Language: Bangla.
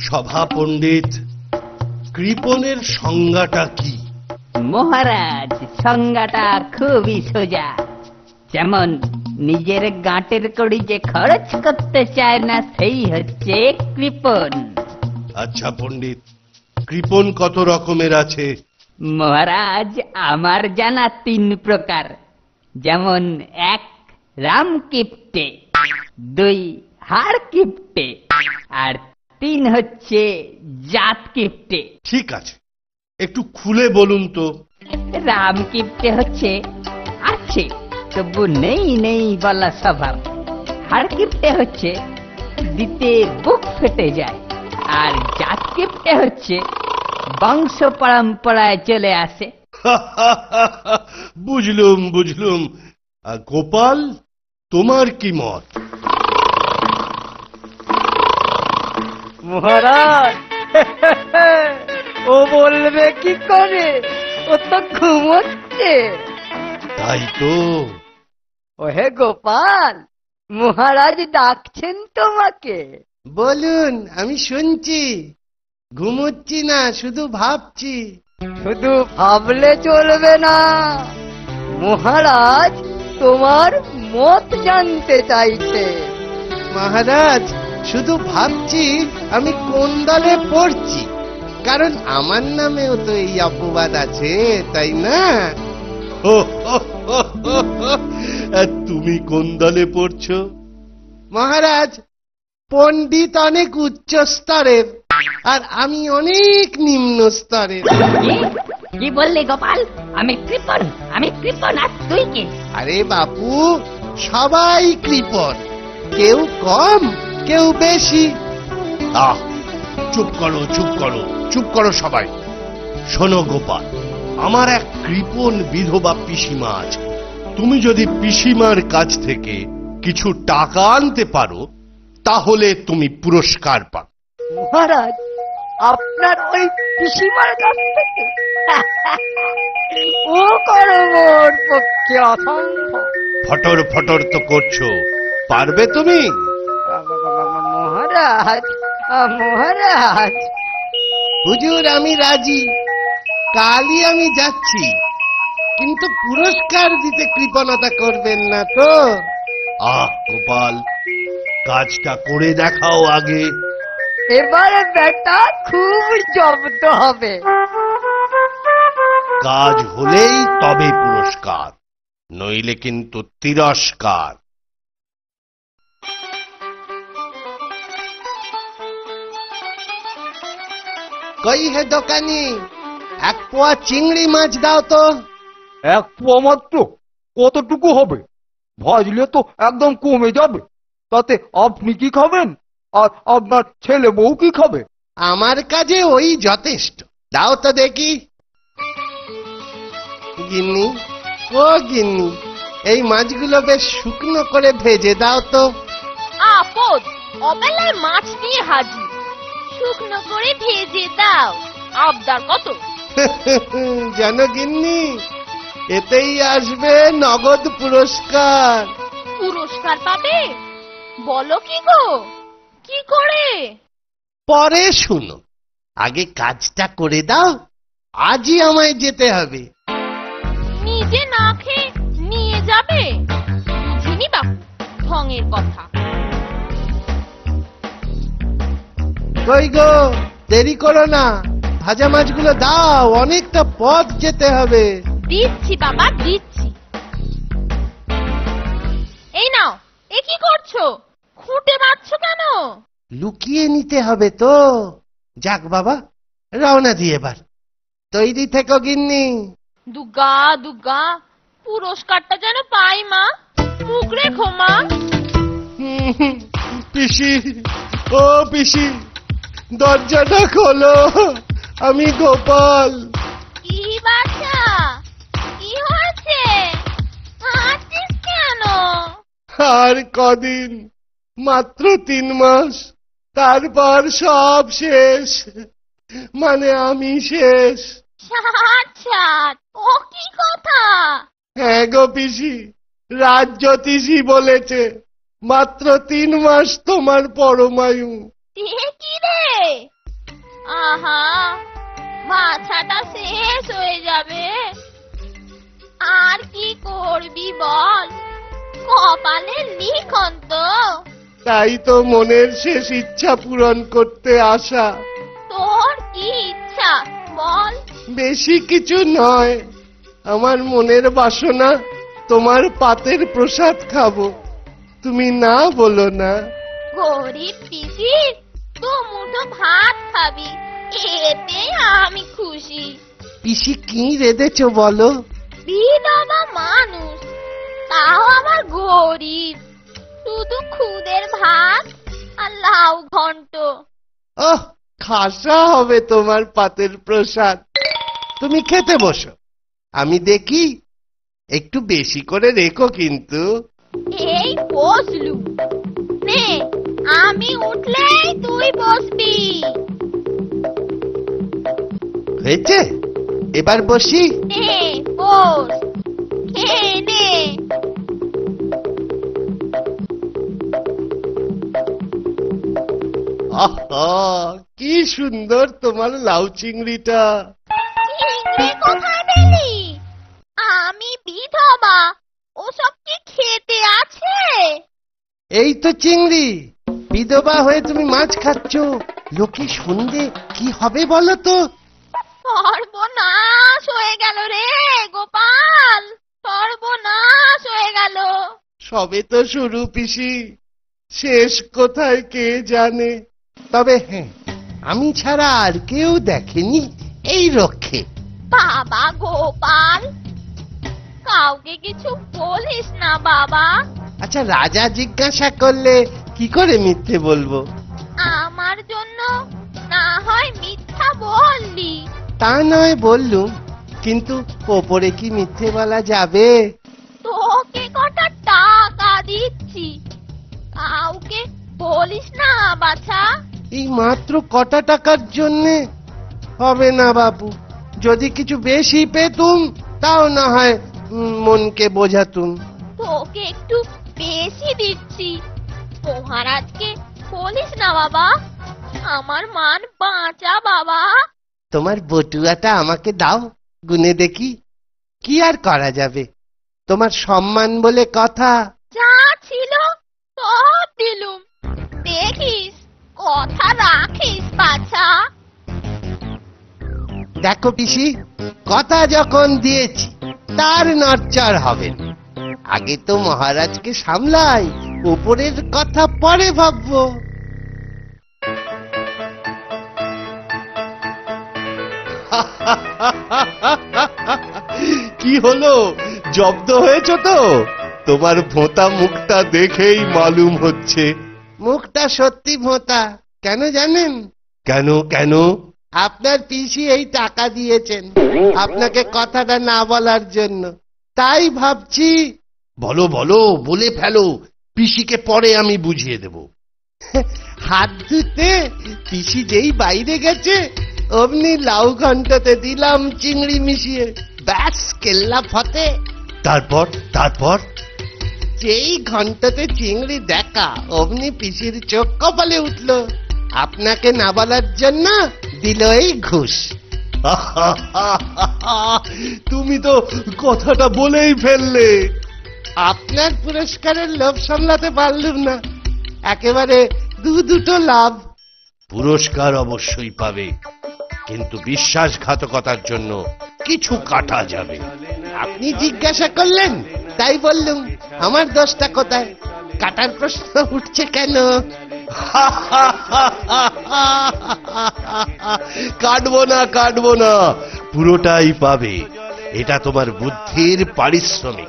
সভা পণ্ডিত, কৃপণের সংজ্ঞাটা কি? মহারাজ, সংজ্ঞাটা খুবই সোজা। যেমন নিজের গাঁটের কড়ি যে খরচ করতে চায় না, সেই হচ্ছে কৃপণ। আচ্ছা পণ্ডিত, কৃপণ কত রকমের আছে? মহারাজ, আমার জানা 3 প্রকার। যেমন 1 রাম কিপ্টে, 2 হাড় কিপ্টে, আর 3 হচ্ছে জাত কিপ্টে। ঠিক আছে, একটু খুলে বলুন তো। রাম কিপ্টে হচ্ছে আছে তবু নেই নেই বলা স্বভাব। হাড় কিপ্টে হচ্ছে দিতে বুক ফেটে যায়। আর জাত কিপ্টে হচ্ছে বংশ পরম্পরায় চলে আসে। বুঝলুম বুঝলুম। গোপাল, তোমার কি মত? মহারাজ, ও বলবে কি করে? ও তো ঘুমোচ্ছে। তাই তো। ওহে গোপাল, মহারাজ ডাকছেন তোমাকে। বলুন, আমি শুনছি। ঘুমোচ্ছি না, শুধু ভাবছি। শুধু ভাবলে চলবে না, মহারাজ তোমার মত জানতে চাইছে। মহারাজ, শুধু ভাবছি আমি কোন দলে পড়ছি, কারণ আমার নামেও তো এই অপবাদ আছে, তাই না? তুমি কোন দলে পড়ছো? মহারাজ, পণ্ডিত অনেক উচ্চ স্তরের আর আমি অনেক নিম্ন স্তরের। কি বললি গোপাল? আমি কৃপণ, আমি কৃপণ, আর তুই কে? আরে বাপু, সবাই কৃপণ, কেউ কম কেউ বেশি। আহ, চুপ করো চুপ করো চুপ করো সবাই। শোনো গোপাল, আমার এক কৃপণ বিধবা পিসিমা আছে। তুমি যদি পিসিমার কাছ থেকে কিছু টাকা আনতে পারো, তাহলে তুমি পুরস্কার পাবে। মহারাজ, আপনার ওই পিসিমার কাছ থেকে? ও করবার পক্ষে অসম্ভব। ফটর ফটর তো করছো, পারবে তুমি? মহারাজ, মহারাজ, হুজুর, আমি রাজি। কালই আমি যাচ্ছি, কিন্তু পুরস্কার দিতে কৃপণতা করবেন না তো? আহ গোপাল, কাজটা করে দেখাও আগে। এবারে বেটা খুব জব্দ হবে। কাজ হলেই তবে পুরস্কার, নইলে কিন্তু তিরস্কার। কই হে দোকানি, 1 পোয়া চিংড়ি মাছ দাও তো। 1 পোয়া মাত্র? কতটুকু হবে? ভাজলে তো একদম কমে যাবে। তাতে আপনি কি খাবেন, আর আপনার ছেলে বউ কি খাবে? আমার কাজে ওই যথেষ্ট। দাও তো দেখি। গিন্নি, ও গিন্নি, এই মাছগুলো বেশ শুকনো করে ভেজে দাও তো। আপদ, অবেলায় মাছ নিয়ে হাজির। শুকনো করে ভেজে দাও। আবদার কত? জানো গিন্নি, এতেই আসবে নগদ পুরস্কার। পুরস্কার পাবে? বলো কি গো, কি করে? পরে শুনো, আগে কাজটা করে দাও। আজই আমায় যেতে হবে। নিজে না খেয়ে নিয়ে যাবে? বুঝিনি বাপু ঢঙের কথা। কই গো, দেরি করো না, ভাজা মাছগুলো দাও, অনেকটা পথ যেতে হবে। দিচ্ছি বাবা, দিচ্ছি। এই নাও। এ কি করছো? খুঁটে বাঁধছো কেন? লুকিয়ে নিতে হবে তো। যাক বাবা, রওনা দিয়ে এবার। তৈরি থেকো গিন্নি। দুগা দুগা, পুরস্কারটা যেন পাই মা। মুখ রেখো মা। পিসি, ও পিসি, দরজাটা খোলো, আমি গোপাল। কি বাচ্চা, কি হয়েছে? হাঁটছিস কেন? আর কদিন, মাত্র 3 মাস, তারপর সব শেষ, মানে আমি শেষ। ছাড় ছাড়, ও কি কথা? হ্যাঁ গো পিসি, রাজ্যোতিষী বলেছে মাত্র 3 মাস তোমার পরমায়ু। কি রে? আহা, মাথাটা শেষ হয়ে যাবে। আর কি করবি বল, কপালে লিখন তো। তাই তো মনের শেষ ইচ্ছা পূরণ করতে আসা। তোর কি ইচ্ছা বল? বেশি কিছু নয়, আমার মনের বাসনা তোমার পাতের প্রসাদ খাবো। তুমি না বলো না। গরিব পিসির তো মুঠো ভাত খাবি, এতে আমি খুশি। পিসি কি রেঁধেছ বলো? বিধবা মানুষ, তাও আমার গরিব, শুধু খুদের ভাত আর লাউ ঘন্ট। ওহ, খাসা হবে তোমার পাতের প্রসাদ। তুমি খেতে বসো, আমি দেখি। একটু বেশি করে রেখো কিন্তু। এই বসলু, নে আমি উঠলেই তুই বসবি। হয়েছে, এবার বসি। নে বস, খেয়ে নে। আহা, কি সুন্দর তোমার লাউ চিংড়িটা। চিংড়ি কোথায় পেলি? আমি বিধবা, ওসব কি খেতে আছে? এই তো চিংড়ি। বিধবা হয়ে তুমি মাছ খাচ্ছ, লোকে শুনলে কি হবে বলো তো? সর্বনাশ হয়ে গেল রে গোপাল, সর্বনাশ হয়ে গেল। সবে তো শুরু পিসি, শেষ কোথায় কে জানে। তবে হ্যাঁ, আমি ছাড়া আর কেউ দেখেনি এই রক্ষে। বাবা গোপাল, কাউকে কিছু বলিস না বাবা। আচ্ছা, রাজা জিজ্ঞাসা করলে কি করে মিথ্যে বলবো? আমার জন্য না হয় মিথ্যা বললি। তা নয় বললুম, কিন্তু ওপরে কি মিথ্যে বলা যাবে? তোকে কটা টাকা দিচ্ছি, কাউকে বলিস না বাছা। এই মাত্র কটা টাকার জন্যে? হবে না বাবু, যদি কিছু বেশি পেতুম তাও না হয় মনকে বোঝাতুম। তোকে একটু বেশি দিচ্ছি, মহারাজকে বলিস না বাবা, আমার মান বাঁচা বাবা। তোমার বটুয়াটা আমাকে দাও, গুনে দেখি। কি আর করা যাবে, তোমার সম্মান বলে কথা। যা ছিল সব দিলুম, দেখিস কথা রাখিস বাছা। দেখো পিসি, কথা যখন দিয়েছি তার নড়চড় হবে না। আগে তো মহারাজকে সামলাই, উপরের কথা পরে ভাববো। কি হলো, জব্দ হয়েছ তো? তোমার ভোঁতা মুখটা দেখেই মালুম হচ্ছে। মুখটা সত্যি ভোঁতা। কেন জানেন? কেন কেন? আপনার পিসি এই টাকা দিয়েছেন আপনাকে কথাটা না বলার জন্য। তাই ভাবছি। বলো বলো, বলে ফেলো, পিসিকে পরে আমি বুঝিয়ে দেব। হাত ধুতে পিসি যেই বাইরে গেছে, অমনি লাউ ঘন্টতে দিলাম চিংড়ি মিশিয়ে, ব্যাস কেল্লা ফতে। তারপর তারপর যেই ঘন্টতে চিংড়ি দেখা, অমনি পিসির চোখ কপালে উঠল। আপনাকে না বলার জন্য দিল এই ঘুষ। তুমি তো কথাটা বলেই ফেললে। আপনার পুরস্কারের লোভ সামলাতে পারলুম না, একেবারে দুটো লাভ। পুরস্কার অবশ্যই পাবে, কিন্তু বিশ্বাসঘাতকতার জন্য কিছু কাটা যাবে। আপনি জিজ্ঞাসা করলেন তাই বললুম, আমার দোষটা কোথায়? কাটার প্রশ্ন উঠছে কেন? কাটবো না, পুরোটাই পাবে। এটা তোমার বুদ্ধির পারিশ্রমিক।